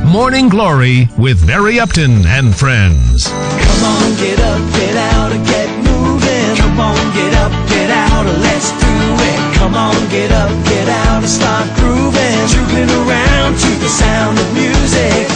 Morning Glory with Barry Upton and friends. Come on, get up, get out, and get moving. Come on, get up, get out, and let's do it. Come on, get up, get out, and start grooving. Juggling around to the sound of music.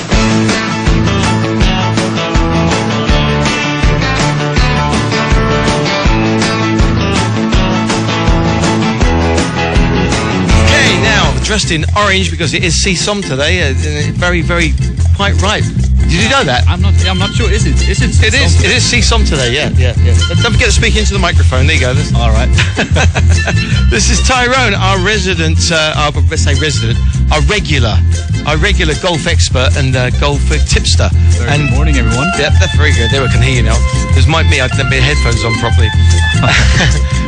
Okay, now dressed in orange because it is CSOM today. Very, very quite right. Did you know that? I'm not sure. Is it? It is CSOM today. Yeah. Don't forget to speak into the microphone. There you go. All right. This is Tyrone, our resident. Our regular golf expert and golf tipster. Good morning, everyone. Yep, that's very good. There, I can hear you now. This might be I didn't have my headphones on properly.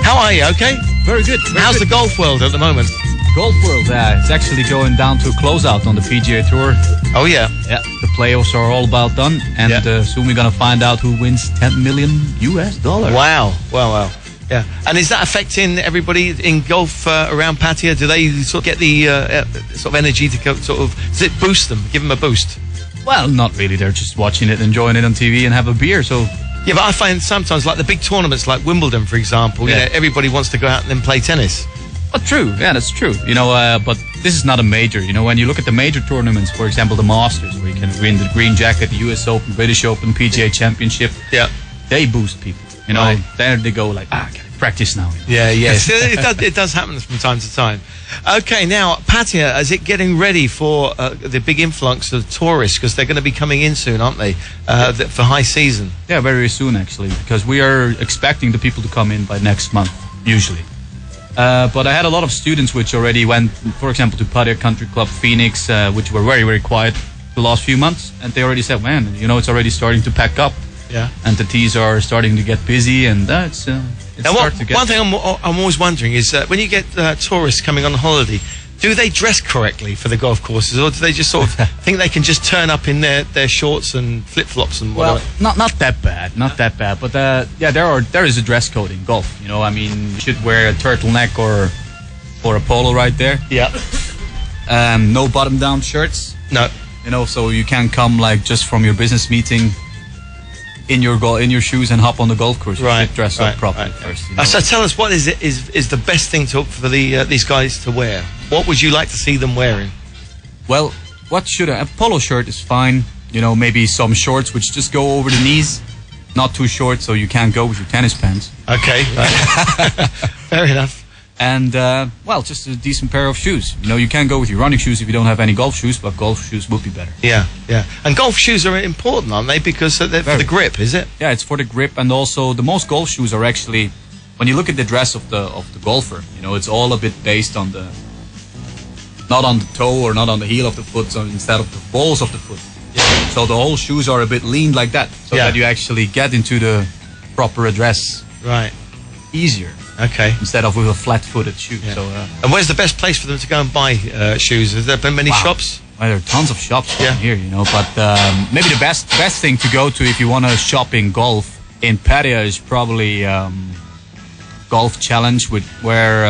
How are you? Okay. Very good. How's the golf world at the moment? Golf world? It's actually going down to a closeout on the PGA Tour. Oh yeah. Yeah. The playoffs are all about done, and soon we're gonna find out who wins $10 million US. Wow. Yeah. And is that affecting everybody in golf around Pattaya? Do they sort of get the sort of energy to go, sort of? Does it boost them? Give them a boost? Well, not really. They're just watching it, enjoying it on TV, and have a beer. So. Yeah, but I find sometimes, like the big tournaments, like Wimbledon, for example, you know, everybody wants to go out and then play tennis. But true, yeah, that's true. You know, but this is not a major. You know, when you look at the major tournaments, for example, the Masters, where you can win the green jacket, the US Open, British Open, PGA Championship. Yeah, they boost people. You know, there they go like, can I practice now? Yeah. It does happen from time to time. Okay, now Pattaya, is it getting ready for the big influx of tourists, because they're going to be coming in soon, aren't they, for high season? Yeah, very soon actually, because we are expecting the people to come in by next month usually. But I had a lot of students which already went, for example, to Pattaya Country Club Phoenix, which were very, very quiet the last few months, and they already said, man, you know, it's already starting to pack up. Yeah. And the tees are starting to get busy, and it's starting to get... One thing I'm always wondering is when you get tourists coming on holiday, do they dress correctly for the golf courses, or do they just sort of think they can just turn up in their shorts and flip-flops and whatever? Well, not that bad, but there is a dress code in golf. You know, I mean, you should wear a turtleneck or a polo right there. Yeah. No bottom-down shirts. No. You know, so you can't come like just from your business meeting in your shoes and hop on the golf course. Right. Dress up properly first. You know? So tell us, what is the best thing for these guys to wear? What would you like to see them wearing? Well, a polo shirt is fine. You know, maybe some shorts which just go over the knees, not too short, so you can't go with your tennis pants. Okay. Fair enough. And just a decent pair of shoes. You know, you can't go with your running shoes if you don't have any golf shoes, but golf shoes would be better. Yeah. And golf shoes are important, aren't they? Because they're for the grip, is it? Yeah, it's for the grip, and also the most golf shoes are actually, when you look at the dress of the golfer, you know, it's all a bit based on not on the toe or not on the heel of the foot, so instead of the balls of the foot. Yeah. So the whole shoes are a bit leaned like that, so that you actually get into the proper address easier. Okay. Instead of with a flat-footed shoe. Yeah. So, and where's the best place for them to go and buy shoes? Has there been many shops? Well, there are tons of shops here, you know. But maybe the best thing to go to if you want to shop in golf in Pattaya is probably Golf Challenge, where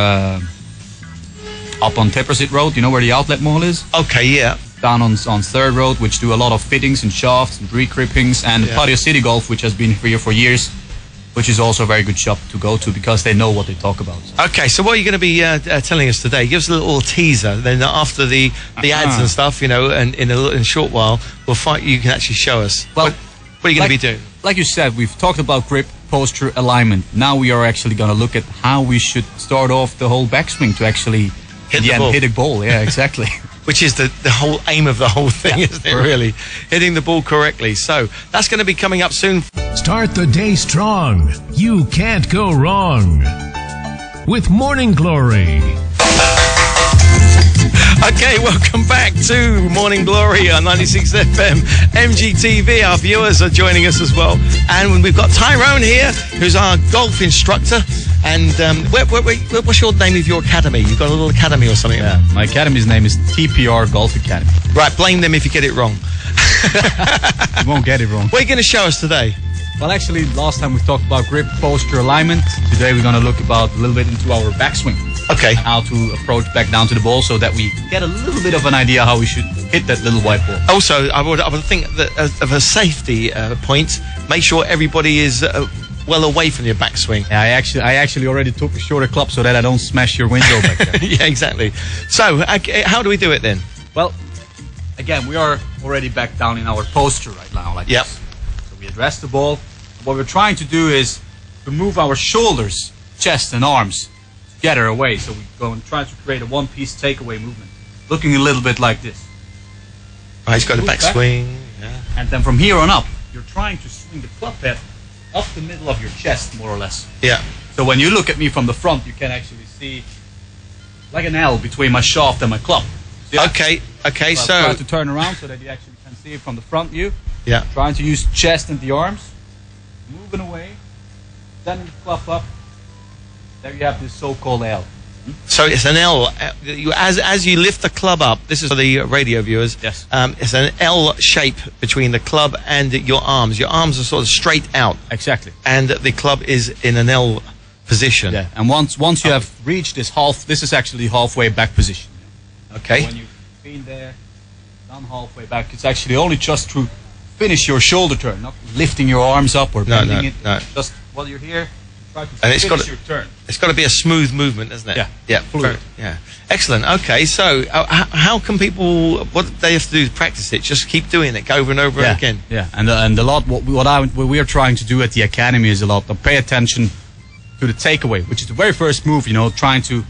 up on Tippersit Road, you know where the outlet mall is? Okay, yeah. Down on 3rd Road, which do a lot of fittings and shafts and re-crippings, and Pattaya City Golf, which has been here for years, which is also a very good shop to go to because they know what they talk about. Okay, so what are you going to be telling us today? Give us a little teaser. Then after the ads and stuff, you know, and in a short while, you can actually show us. Well, what are you going to be doing? Like you said, we've talked about grip, posture, alignment. Now we are actually going to look at how we should start off the whole backswing to actually hit a ball. Yeah, exactly. Which is the whole aim of the whole thing, isn't it, really? Hitting the ball correctly. So that's going to be coming up soon. Start the day strong. You can't go wrong with Morning Glory. Okay, welcome back to Morning Glory on 96 FM MGTV. Our viewers are joining us as well. And we've got Tyrone here, who's our golf instructor. And what's your name of your academy? You've got a little academy or something? Yeah, my academy's name is TPR Golf Academy. Right, blame them if you get it wrong. You won't get it wrong. What are you going to show us today? Well, actually, last time we talked about grip, posture, alignment. Today we're going to look a little bit into our backswing. Okay. How to approach back down to the ball so that we get a little bit of an idea how we should hit that little white ball. Also, I would think that of a safety point, make sure everybody is well away from your backswing. Yeah, I actually already took a shorter club so that I don't smash your window back there. Yeah, exactly. So, how do we do it then? Well, again, we are already back down in our posture right now, like Yep. this. So we address the ball. What we're trying to do is to move our shoulders, chest, and arms together away. So we go and try to create a one-piece takeaway movement, looking a little bit like this. Right, he's got a Move back. backswing. Yeah. And then from here on up, you're trying to swing the club head up the middle of your chest, more or less. Yeah. So when you look at me from the front, you can actually see like an L between my shaft and my club. See that? Okay. So So, try to turn around so that you actually can see it from the front view. yeah. Trying to use chest and the arms, moving away, sending the club up. There you have this so-called L. So it's an L. As you lift the club up, this is for the radio viewers. Yes. It's an L shape between the club and your arms. Your arms are sort of straight out, Exactly. and the club is in an L position. Yeah. And once you have reached this this is actually halfway back position. Okay. When you've been there, done halfway back, it's actually only just to finish your shoulder turn, not lifting your arms up or bending it. no. Just while you're here, try to And it's finish got- your turn. It's got to be a smooth movement, isn't it? Yeah. Yeah. Fluid. Yeah. Excellent. Okay. So, how can people? What they have to do to practice it? Just keep doing it over and over again. Yeah, and a lot. What we are trying to do at the academy is a lot to pay attention to the takeaway, which is the very first move. You know, trying to.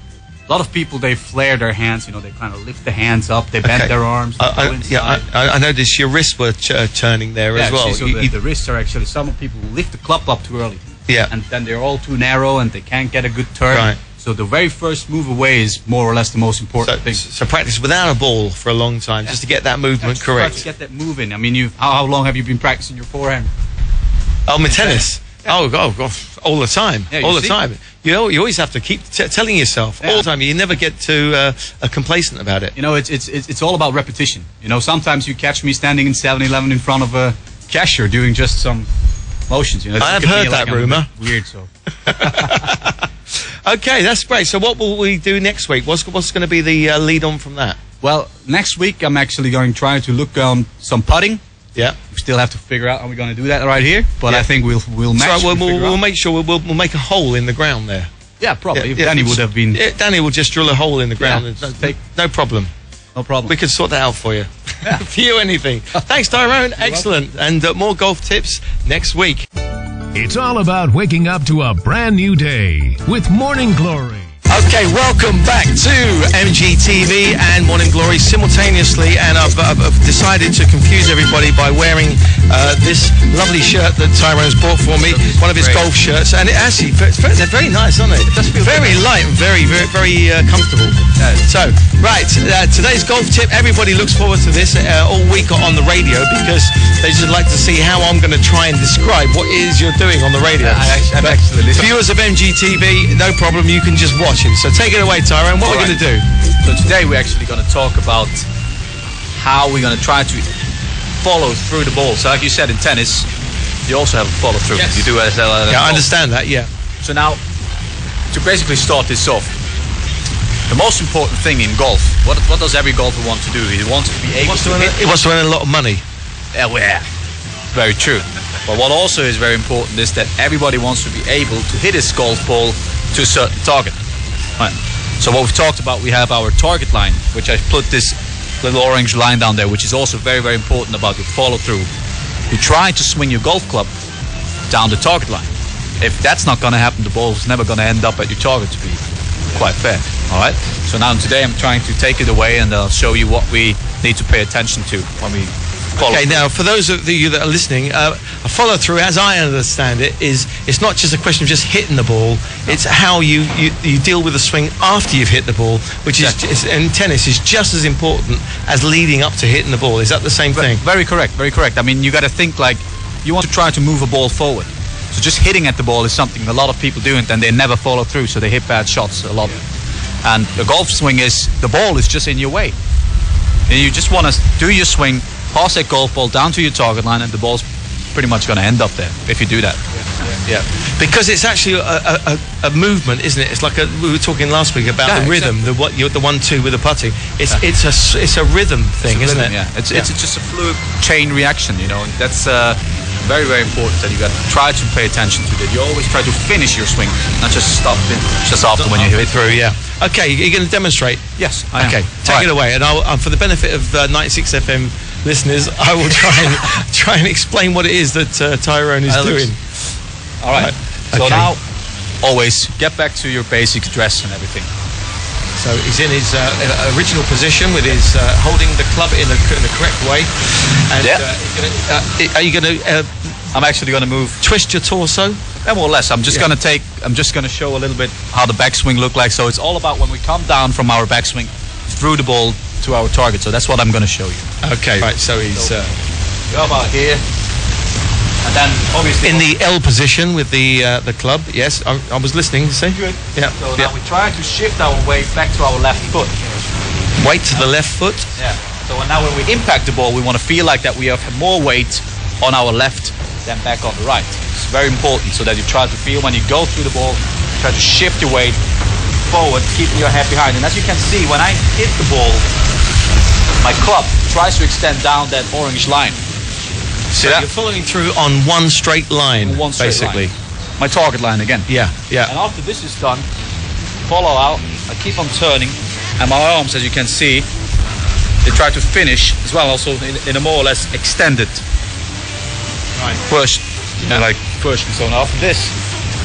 A lot of people they flare their hands. You know, they kind of lift the hands up, they bend Okay. their arms. They go inside. I noticed your wrists were turning there as well. See, so the wrists are actually. Some people lift the club up too early. Yeah. And then they're all too narrow and they can't get a good turn. Right. So the very first move away is more or less the most important thing. So practice without a ball for a long time, just to get that movement Just try correct. to get that move in. I mean, how long have you been practicing your forehand? Oh, my tennis. Yeah. Oh, God, all the time. Yeah, you all the see? time. You know, you always have to keep telling yourself Yeah. all the time. You never get too complacent about it. You know, it's all about repetition. You know, sometimes you catch me standing in 7-Eleven in front of a cashier doing just some motions. You know, I have look at me heard like that I'm a rumor. bit weird, so. Okay, that's great. So what will we do next week? What's going to be the lead on from that? Well, next week I'm actually going to try to look on some putting. Yeah. We still have to figure out how we're going to do that right here, but Yeah. I think we'll So match. we'll make sure we'll make a hole in the ground there. Yeah, probably. Yeah, If yeah. Danny would have been, Yeah, Danny will just drill a hole in the ground. Yeah. And no problem. no problem. We can sort that out for you. For you, anything. Thanks, Tyrone. Excellent. And more golf tips next week. It's all about waking up to a brand new day with Morning Glory. Okay, welcome back to MGTV and Morning Glory simultaneously, and I've decided to confuse everybody by wearing this lovely shirt that Tyrone's bought for me, one of his great. golf shirts, and it actually they're very nice, aren't they? It does feel very good. light and very comfortable. Yeah. So, right, today's golf tip. Everybody looks forward to this all week on the radio because they just like to see how I'm going to try and describe what it is you're doing on the radio. I'm But actually listening. viewers of MGTV, no problem. You can just watch it. So take it away, Tyrone. What are we Alright. going to do? So today we're actually going to talk about how we're going to try to follow through the ball. So like you said in tennis, you also have a follow through. Yes. You do as well. Yeah, I understand that. Yeah. So now, to basically start this off, the most important thing in golf, what does every golfer want to do? He wants to be able to hit. It wants to earn a lot of money. Yeah, very true. But what also is very important is that everybody wants to be able to hit his golf ball to a certain target. Right. So what we've talked about, we have our target line, which I put this little orange line down there, which is also very, very important about your follow through. You try to swing your golf club down the target line. If that's not going to happen, the ball is never going to end up at your target, to be quite fair. All right. So now today I'm trying to take it away and I'll show you what we need to pay attention to when we follow. Okay, now for those of you that are listening, a follow through, as I understand it, it's not just a question of just hitting the ball. It's how you deal with the swing after you've hit the ball, which is in tennis is just as important as leading up to hitting the ball. Is that the same thing? Very correct, very correct. I mean, you got to think like you want to try to move a ball forward. So just hitting at the ball is something a lot of people do, and then they never follow through, so they hit bad shots a lot. And the golf swing is the ball is just in your way. And you just want to do your swing, pass that golf ball down to your target line, and the ball's pretty much going to end up there if you do that. Yeah, because it's actually a movement, isn't it? It's like we were talking last week about the rhythm, exactly. the 1-2 with the putting. It's a rhythm thing, isn't it? Yeah, it's just a fluid chain reaction, you know. And that's very, very important that you got to try to pay attention to that. You always try to finish your swing, not just stop it just after when you hit it through. Yeah. Okay, you're going to demonstrate. Yes. I am. Okay, take it away, and I'll for the benefit of 96 FM listeners, I will try and explain what it is that Tyrone is doing. All right. So now, always get back to your basic dress and everything. So he's in his original position with his holding the club in the correct way. And, are you going to? I'm actually going to move. Twist your torso. Yeah, more or less. I'm just going to show a little bit how the backswing look like. So it's all about when we come down from our backswing through the ball to our target. So that's what I'm going to show you. Okay. Right. So he's go about here. And then obviously in the L position with the club. Yes, I was listening. You say good. Yeah. So now we try to shift our weight back to our left foot. Weight to the left foot. Yeah. So now when we impact the ball, we want to feel like that we have more weight on our left than back on the right. It's very important so that you try to feel when you go through the ball, try to shift your weight forward, keeping your head behind. And as you can see, when I hit the ball, my club tries to extend down that orange line. So you're following through on one straight line, basically. My target line again. Yeah, yeah. And after this is done, follow out. I keep on turning, and my arms, as you can see, they try to finish as well, also in a more or less extended push, like push. So now after this,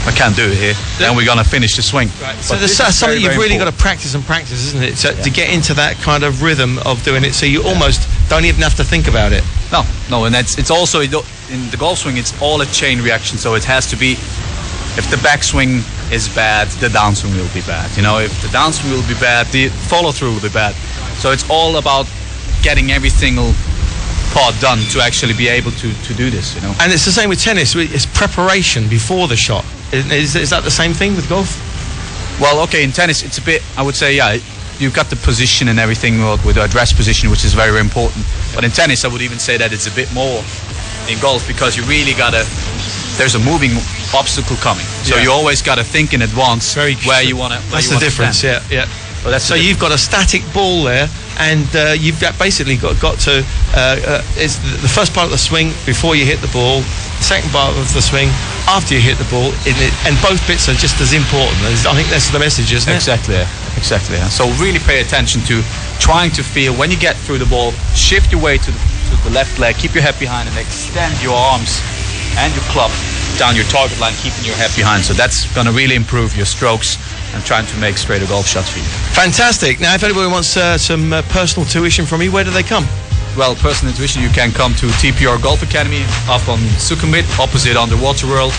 I can't do it here. Then we're gonna finish the swing. Right. So there's something you've really got to practice and practice, isn't it? So to get into that kind of rhythm of doing it, so you almost don't even have to think about it. No, and it's also in the golf swing. It's all a chain reaction. So it has to be. If the backswing is bad, the downswing will be bad. You know, if the downswing will be bad, the follow through will be bad. So it's all about getting every single part done to actually be able to do this. You know. And it's the same with tennis. It's preparation before the shot. Is that the same thing with golf? Well, okay, in tennis it's a bit, I would say, yeah, you've got the position and everything with the address position, which is very, very important. But in tennis I would even say that it's a bit more in golf, because you really gotta, there's a moving obstacle coming. So you always gotta think in advance where you wanna That's the difference, yeah. Well, so you've got a static ball there, and you've basically got to it's the first part of the swing before you hit the ball, the second part of the swing after you hit the ball, and both bits are just as important. I think that's the message, isn't it? Exactly. So really pay attention to trying to feel when you get through the ball, shift your weight to the left leg, keep your head behind, and extend your arms and your club down your target line, keeping your head behind. So that's going to really improve your strokes and trying to make straighter golf shots for you. Fantastic. Now, if anybody wants some personal tuition from you, where do they come? Well, personal tuition, you can come to TPR Golf Academy up on Sukhumvit, opposite Underwater World.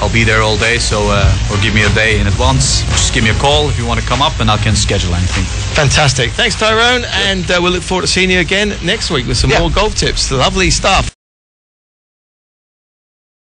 I'll be there all day, so or give me a day in advance. Just give me a call if you want to come up, and I can schedule anything. Fantastic. Thanks, Tyrone, and we'll look forward to seeing you again next week with some more golf tips. Lovely stuff.